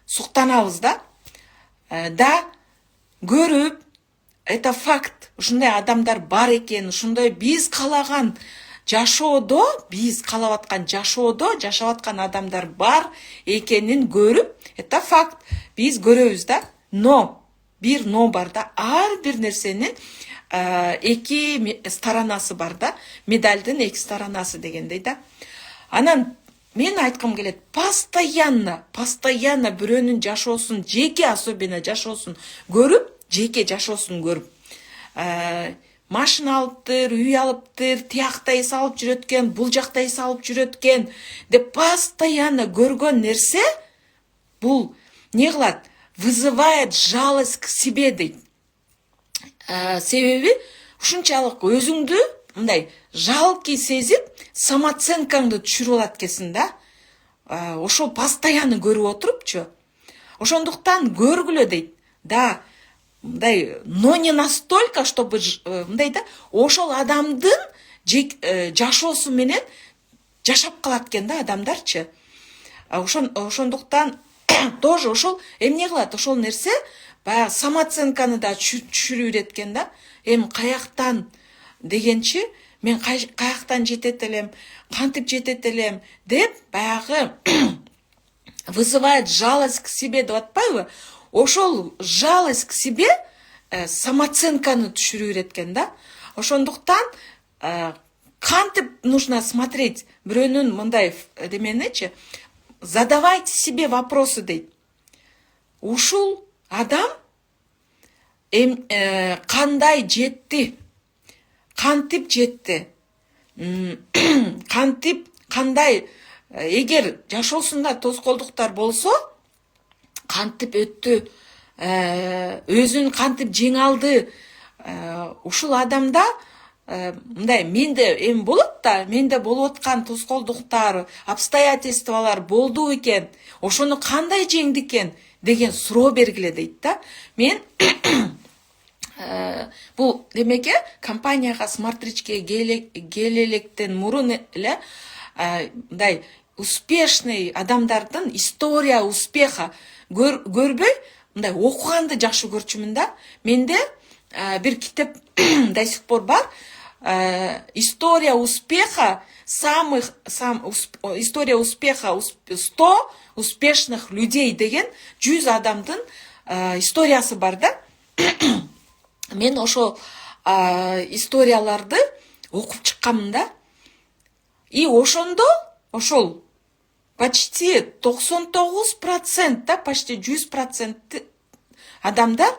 суктанабыз да. Көрүп, это факт, ушундай адамдар бар экен, ушундай биз каалаган жашоодо, биз каалап аткан жашоодо жашап аткан адамдар бар экенин көрүп, это факт, биз көрөбүз да. Но бир но бар да, ар бир нерсенин эки сторонасы бар да, медальдын эки сторонасы дегендей да. Анан мен айткым келет, постоянно бирөөнүн жашоосун, жеке особенно жашоосун көрүп, машина алыптыр, үй алыптыр, тиякта эс алып жүрөткен, бул жакта эс алып жүрөткен деп постоянно көргөн нерсе бул не кылат? Вызывает жалость к себе дейт. Себеби ушунчалык өзүңдү мындай жалкий сезип, самооценкаңды түшүрүп алат экенсиң да. Ошол постоянно көрүп отурупчу. Ошондуктан көргүлө дейт. Да, мындай, но не настолько, чтобы мындай да, ошол адамдын жашоосу менен жашап калат экен да адамдарчы. Ошондуктан тоже ошол эмне кылат? Ошол нерсе баягы самооценканы да түшүрүп берет экен да. Каяктан дегенчи, мен каяктан жетет элем, кантип жетет элем деп баягы вызывает жалость к себе деп атпайбы? Ошол жалость к себе самооценканы түшүрүп берет экен да. Ошондуктан кантип нужно смотреть бирөөнүн мындай деменичи, задавайте себе вопросы дейт. Ушул адам кандай жетти? Кантип жетти? Кандай, эгер жашоосунда тоскоолдуктар болсо, кантип өттү? Өзүн кантип жеңе алды? Ушул адамда мындай, менде эми болот да, менде болуп аткан тоскоолдуктар, обстоятельстволор болду экен, ошону кандай жеңди экен деген суроо бергиле дейт да. Мен бул демеке компанияга Smartreach'ке келелектен мурун эле мындай успешный адамдардын история успеха көрбөй, мындай окуганды жакшы көрчүмүн да. Менде бир китеп до сих пор бар. История успеха 100 успешных людей деген 100 адамдын историясы бар да. Мен ошол историяларды окуп чыкканмын да. И ошондо ошол почти 99%, да, почти 100% адамдар,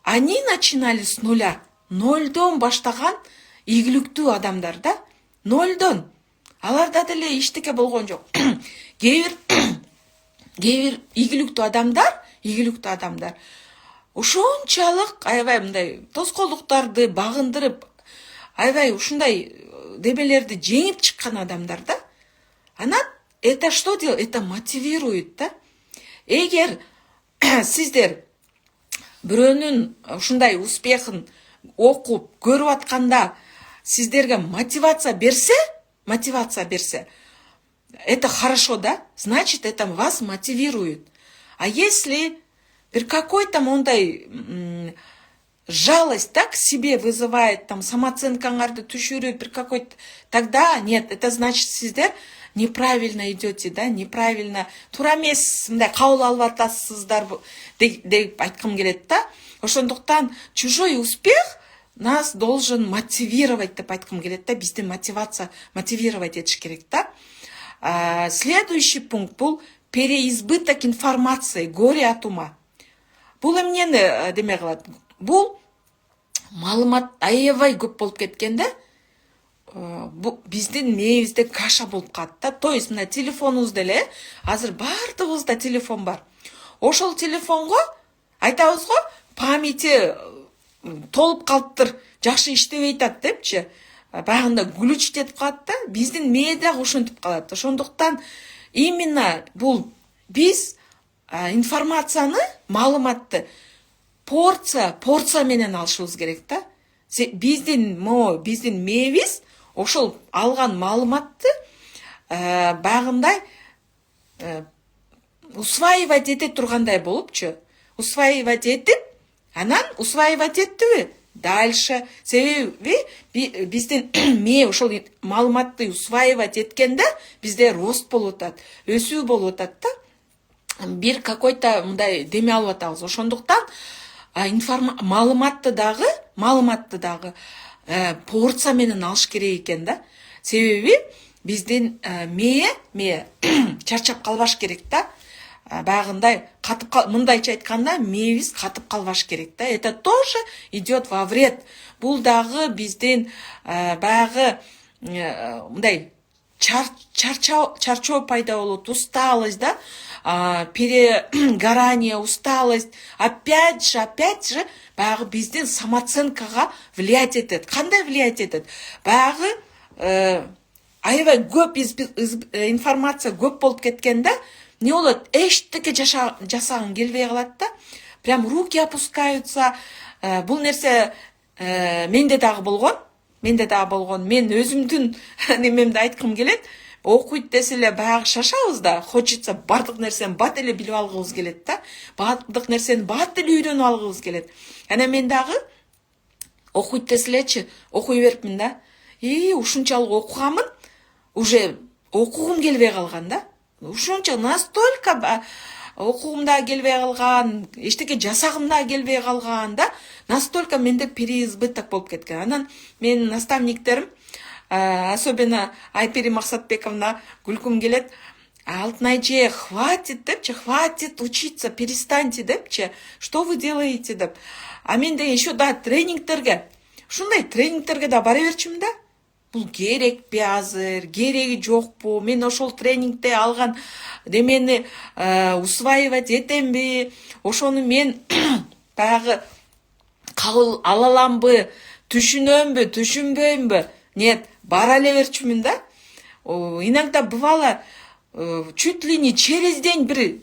они начинали с нуля. Нольдон баштаган ийгиликтүү адамдар да. Нольдон. Аларда деле эчтеке болгон жок. Кээ бир ийгиликтүү адамдар ошончалык аябай мындай тоскоолдуктарды багындырып, аябай ушундай демелерди жеңип чыккан адамдар да. Анан это что делает? Это мотивирует да. Эгер сиздер бирөөнүн ушундай успехин окуп, көрүп атканда сиздерге мотивация берсе, это хорошо, да? Значит, это вас мотивирует. А если бир какой-то мондай жалость так к себе вызывает, там самооценкаңарды түшүрүп, бир какой-то, тогда нет, это значит сиздер неправильно идете, да, неправильно, туура эмес мындай кабыл алып атасыздар деп айткым келет да. Ошондуктан чужой успех нас должен мотивировать деп айткым келет да. Бизди мотивировать этиш керек да. Следующий пункт бул переизбыток информации, горе от ума. Бул эмнени деме кылат? Бул маалымат аябай көп болуп кеткен да. Биздин мээбизде каша болуп калат да. То есть мына телефонубузда эле азыр баардыгыбызда телефон бар. Ошол телефонго айтабыз го, памяти толуп калыптыр, жакшы иштебей атат депчи. Баягында глюч кетип калат да. Биздин мээ дагы ошентип калат. Ошондуктан именно бул биз информацияны, маалыматты порция менен алышыбыз керек да. Биздин мээбиз ошол алган маалыматты багындай усваивать эте тургандай болупчу. Усваивать этип, анан усваивать эттиби дальше. Себеби биздин мээ ошол маалыматты усваивать эткенде бизде рост болуп атат, өсүү болуп атат да. Бир какой-то мындай деме алып атабыз. Ошондуктан маалыматты дагы порция менен алыш керек экен да. Себеби биздин мээ чарчап калбаш керек да. Багындай мындайча айтканда мээбиз катып калбаш керек да. Это тоже идет во вред. Бул дагы биздин баягы мындай чарчоо пайда болот, усталость, да, перегорание, усталость. Опять же, баягы биздин самооценкага влиять этет. Кандай влиять этет? Баягы аябай көп информация көп болуп кеткенде не болот? Эчтеке жасагың келбей калат да. Прям руки опускаются. Бул нерсе менде дагы болгон. Мен өзүмдүн немемди айткым келет. Окуйт десе эле баягы шашабыз да. Хочется бардык нерсени бат эле билип алгыбыз келет да. Бардык нерсени бат эле үйрөнүп алгыбыз келет. Ана мен дагы окуйт десе элечи, окуй берипмин да. Ушунчалык окуганмын, уже окугум келбей калган да. Ушунча настолько окугум да келбей калган, эчтеке жасагым да келбей калган да. Настолько менде переизбыток болуп кеткен. Анан менин наставниктерим, особенно Айпери Максатбековна күлкүм келет. Алтынайже, хватит депчи, хватит учиться, перестаньте депчи. Что вы делаете деп. А мен де еще да тренингтерге, ушундай тренингтерге да бара берчимин да. Бул керекпи азыр, кереги жокпу? Мен ошол тренингде алган демени усваивать этемби? Ошону мен баягы кабыл ала аламбы, түшүнөмбү, түшүнбөймбү? Нет, бара эле берчүмүн да. Иногда бывало чуть ли не через день бир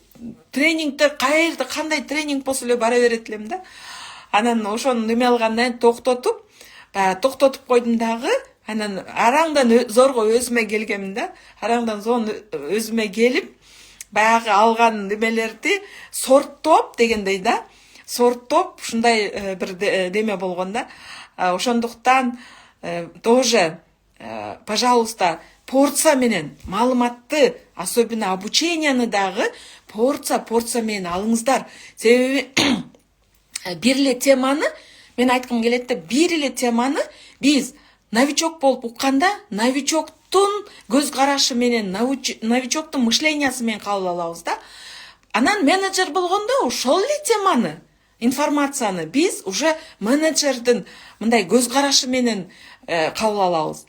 тренингдер, каерде кандай тренинг болсо эле бара берет элем да. Анан ошону неме алгандан токтотуп койдум дагы. Анан араңдан зорго өзүмө келгемин да. Араңдан өзүмө келип, баягы алган немелерди сорттоп дегендей да. Сорттоп ушундай бир деме болгон да. Ошондуктан тоже, пожалуйста, порция менен маалыматты, особенно обученияны дагы порция менен алыңыздар. Себеби бир эле теманы мен айткым келет да, бир эле теманы биз новичок болуп укканда, новичоктун көз карашы менен, новичоктун мышлениясы менен кабыл алабыз да. Анан менеджер болгондо ошол эле теманы, информацияны биз уже менеджердин мындай көз карашы менен кабыл алабыз.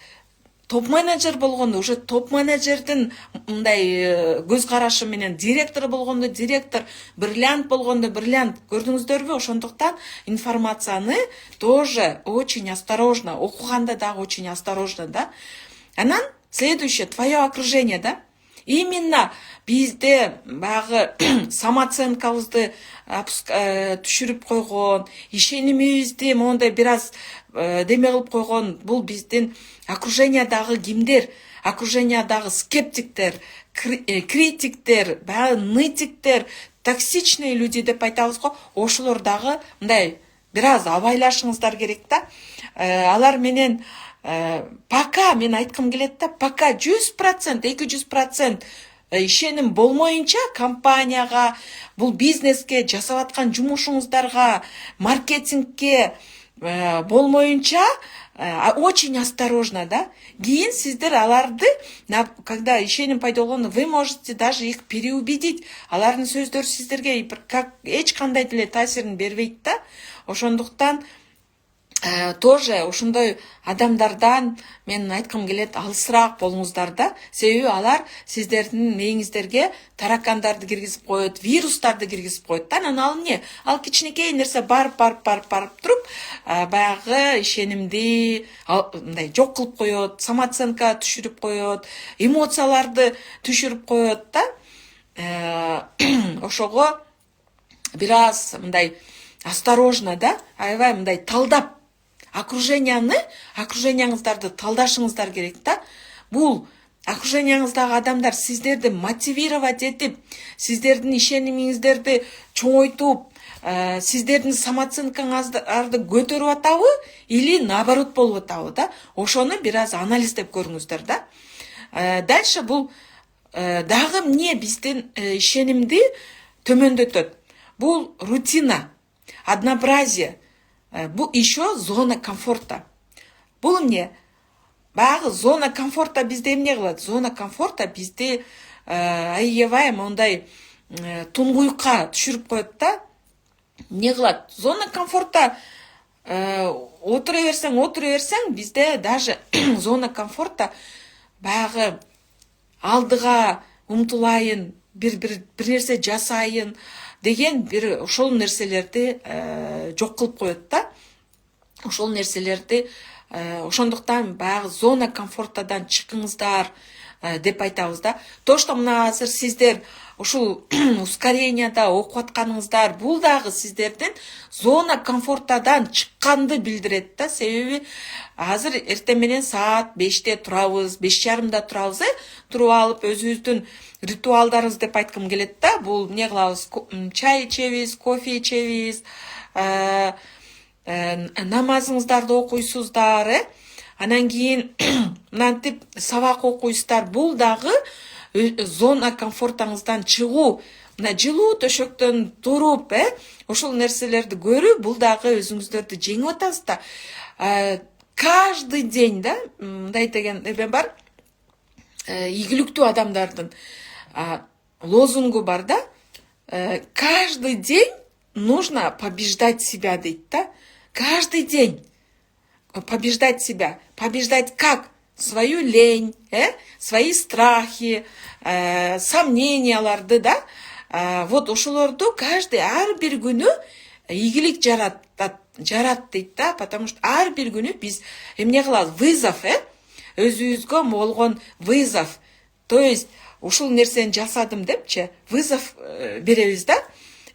Топ менеджер болгондо уже топ менеджердин мындай көз карашы менен, директор болгондо директор, бриллиант болгондо бриллиант. Көрдүңүздөрбү? Ошондуктан информацияны тоже очень осторожно, окуганда дагы очень осторожно, да. Анан следующее, твое окружение, да. Именно бизде багы самооценкабызды түшүрүп койгон, ишенимибизди мондай бир аз деме кылып койгон бул биздин окружениядагы кимдер? Окружениядагы скептиктер, критиктер, баягы нытиктер, токсичные люди деп айтабыз го. Ошолор дагы мындай бир аз абайлашыңыздар керек да. Алар менен пока мен айткым келет да, пока 100%, 200% ишеним болмоюнча компанияга, бул бизнеске, жасап аткан жумушуңуздарга, маркетингке болмоюнча очень осторожно, да. Кийин сиздер аларды, когда ишеним пайда болгондо, вы можете даже их переубедить. Алардын сөздөрү сиздерге эч кандай деле таасирин бербейт да. Ошондуктан тоже ошондой адамдардан мен айткым келет, алысыраак болуңуздар да. Себеби алар сиздердин мээңиздерге таракандарды киргизип коет, вирустарды киргизип коет да. Анан ал эмне? Ал кичинекей нерсе барып туруп, баягы ишенимди мындай жок кылып коет, самооценка түшүрүп коет, эмоцияларды түшүрүп коет да. Ошого бираз мындай осторожно да, аябай мындай талдап окружениеңиздарды талдашыңыздар керек да. Бул окружениеңиздагы адамдар сиздерди мотивировать этип, сиздердин ишенимиңиздерди чоңойтуп, сиздердин самооценкаңарды көтөрүп атабы или наоборот болуп атабы да. Ошону бираз анализдеп көрүңүздөр да. Дальше бул дагы эмне биздин ишенимди төмөндөтөт? Бул рутина, однообразие. Бул еще зона комфорта. Бул эмне? Баягы зона комфорта бизде эмне кылат? Зона комфорта бизди аябай мондай туңгуйукка түшүрүп коет да. Эмне кылат? Зона комфорта отура берсең, бизде даже зона комфорта баягы алдыга умтулайын, бир нерсе жасайын деген бир ошол нерселерди жок кылып коет да. Ошол нерселерди ошондуктан баягы зона комфортадан чыкыңыздар деп айтабыз да. То, что мына азыр сиздер ушул ускоренияда окуп атканыңыздар, бул дагы сиздердин зона комфортадан чыкканды билдирет да. Себеби азыр эртең менен саат 5-те турабыз, 5:30 турабыз, туруп алып өзүбүздүн ритуалдарыбыз деп айткым келет да. Бул эмне кылабыз? Чай ичебиз, кофе ичебиз, намазыңыздарды окуйсуздар, анан кийин мынантип сабак окуйсуздар. Бул дагы зона комфортаңыздан чыгуу, мына жылуу төшөктөн туруп, ошол нерселерди көрүү, бул дагы өзүңүздөрдү жеңип атасыз да. Каждый день, да, мындай деген эме бар, ийгиликтүү адамдардын лозунгу бар да. Каждый день нужно побеждать себя, дейт да. Каждый день побеждать себя. Побеждать как? Свою лень, свои страхи, сомненияларды, да. Вот ошолорду каждый ар бир күнү ийгилик жарат дейт да. Потому что ар бир күнү биз эмне кылабыз? Вызов, өзүбүзгө болгон вызов. То есть ушул нерсени жасадым депчи, вызов беребиз да.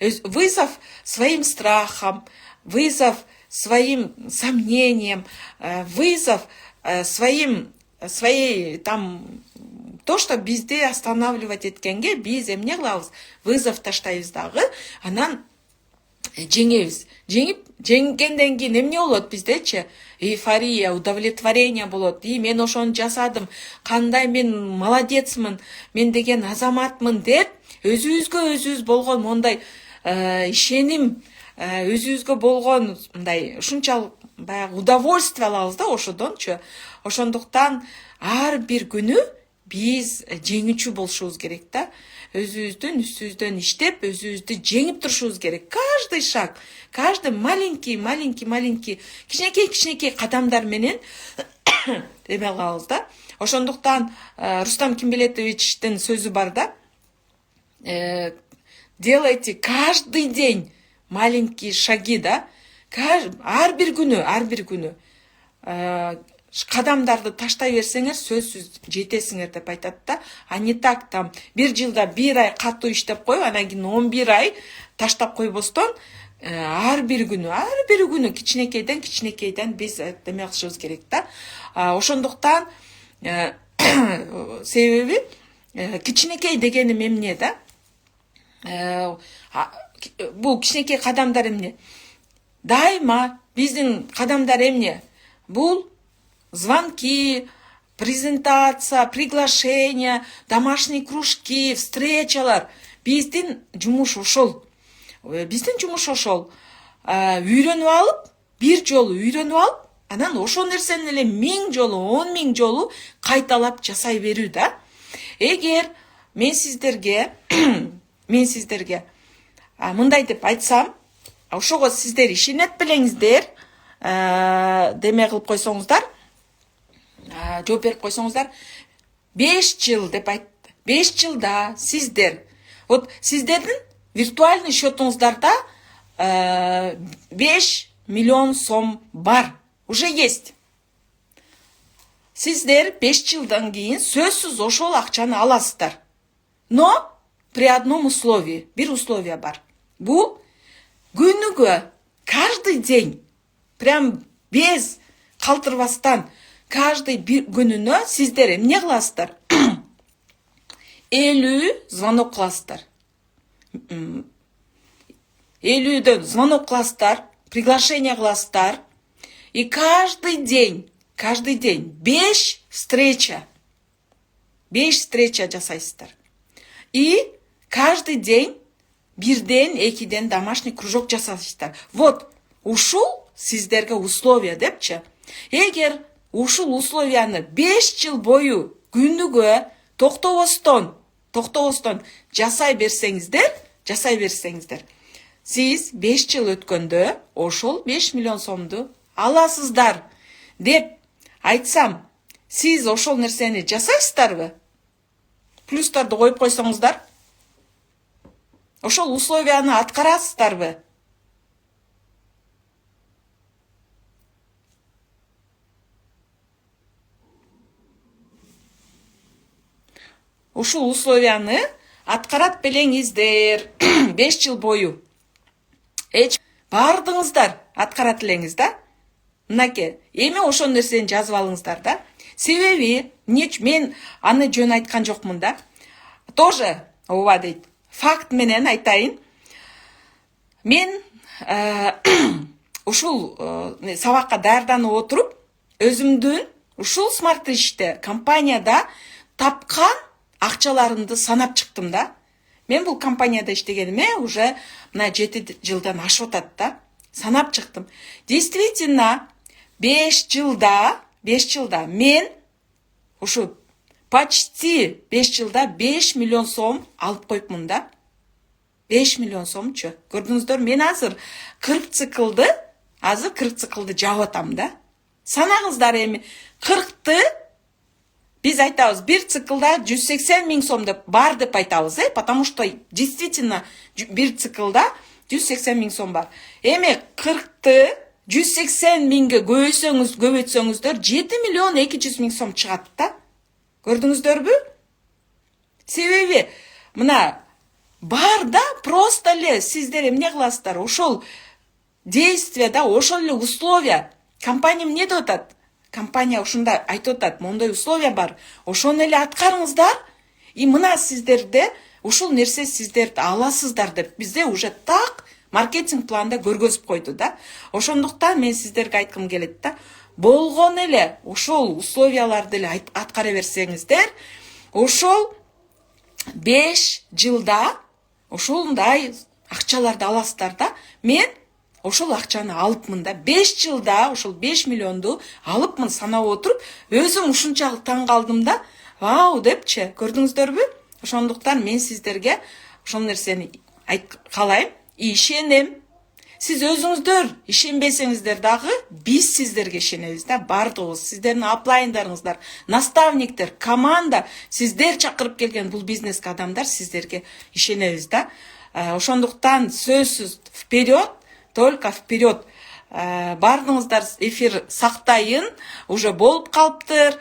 Вызов своим страхам, вызов своим сомнениям, вызов своей там то, что бизди останавливать эткенге биз эмне кылабыз? Вызов таштайбыз дагы, анан жеңебиз. Жеңгенден кийин эмне болот биздечи? Эйфория, удовлетворение болот. Мен ошону жасадым, кандай мен молодецмин, мен деген азаматмын деп өзүбүз болгон мондай ишеним, өзүбүзгө болгон мындай ушунчалык баягы удовольствие алабыз да ошодончу. Ошондуктан ар бир күнү биз жеңүүчү болушубуз керек да. Өзүбүздүн үстүбүздөн иштеп, өзүбүздү жеңип турушубуз керек. Каждый шаг, каждый маленький, кичинекей кадамдар менен эме кылабыз да. Ошондуктан Рустам Кимбилетовичтин сөзү бар да. Делайте каждый день маленькие шаги, да. Ар бир күнү кадамдарды таштай берсеңер, сөзсүз жетесиңер деп айтат да. А не так там бир жылда 1 ай катуу иштеп коюп, анан кийин 11 ай таштап койбостон, ар бир күнү кичинекейден биз эме кылышыбыз керек да. Ошондуктан себеби кичинекей дегеним эмне да? Бул кичинекей кадамдар эмне? Дайыма биздин кадамдар эмне? Бул звонки, презентация, приглашения, домашние кружки, встречалар. Биздин жумуш ошол. Үйрөнүп алып, бир жолу үйрөнүп алып, анан ошол нерсени эле 1000 жолу, 10.000 жолу кайталап жасай берүү да. Эгер мен сиздерге мындай деп айтсам, ошого сиздер ишенет белеңиздер, деме кылып койсоңуздар, жооп берип койсоңуздар, 5 жыл деп айтты. 5 жылда сиздер, вот сиздердин виртуальный счетуңуздарда 5 миллион сом бар, уже есть. Сиздер 5 жылдан кийин сөзсүз ошол акчаны аласыздар. Но при одном условии, бир условие бар. Бул күнүгө каждый день, прям без калтырбастан, каждый бир күнүнө сиздер эмне кыласыздар? 50 звонок кыласыздар. 50дөн звонок кыласыздар, приглашение кыласыздар. И каждый день 5 встреча жасайсыздар. И каждый день 1ден 2ден домашний кружок жасайсыздар. Вот, ушул сиздерге условия депчи. Эгер ушул условияны 5 жыл бою күнүгө токтобостон жасай берсеңиздер, сиз 5 жыл өткөндө ошол 5 миллион сомду аласыздар деп айтсам, сиз ошол нерсени жасайсыздарбы? Плюстарды коюп койсоңуздар, ошол условияны аткарасыздарбы? Ушул условияны аткарат белеңиздер 5 жыл бою. Бардыңыздар аткарат элеңиз да. Мынаке, эми ошол нерсени жазып алыңыздар да. Себеби, мен аны жөн айткан жокмун да. Тоже, ооба дейт. Факт менен айтайын. Мен ушул сабакка даярданып отуруп, өзүмдүн ушул смарт иште компанияда тапкан акчаларымды санап чыктым да. Мен бул компанияда иштегениме уже 7 жылдан ашып атат да. Санап чыктым. Действительно, 5 жылда мен ушу почти 5 жылда 5 миллион сом алып коюпмун да. 5 миллион сомчу. Көрдүңүздөр, мен азыр 40 циклды жаап атам да. Санаңыздар эми 40ты биз айтабыз, бир циклда 180 миң сом деп бар деп айтабыз, потому что действительно бир циклда 180 миң сом бар. Эми 40ты 180 миңге көбөйтсөңүздөр 7 миллион 200 миң сом чыгат да. Көрдүңүздөрбү? Себеби мына бар да, просто эле сиздер эмне кыласыздар? Ошол действие да, ошол эле условия. Компания эмне деп атат? Компания ушундай айтып атат, мондай условия бар. Ошону эле аткарыңыздар. И мына сиздерде ушул нерсе сиздерди аласыздар деп бизде уже так маркетинг планда көргөзүп койду да. Ошондуктан мен сиздерге айткым келет да. Болгон эле ошол условияларды эле аткара берсеңиздер, ошол 5 жылда ошондой акчаларды аласыздар да. Мен ошол акчаны алыпмын да. 5 жылда ошол 5 миллионду алыпмын санап отуруп, өзүм ушунчалык таң калдым да. Вау депчи, көрдүңүздөрбү? Ошондуктан мен сиздерге ошол нерсени каалайм, ишенем. Сиз өзүңүздөр ишенбесеңиздер дагы, биз сиздерге ишенебиз да, бардыгыбыз. Сиздердин аплайндарыңыздар, наставниктер, команда, сиздер чакырып келген бул бизнеске адамдар, сиздерге ишенебиз да. Ошондуктан сөзсүз вперед, только вперед. Бардыңыздар, эфир сактайын, уже болуп калыптыр.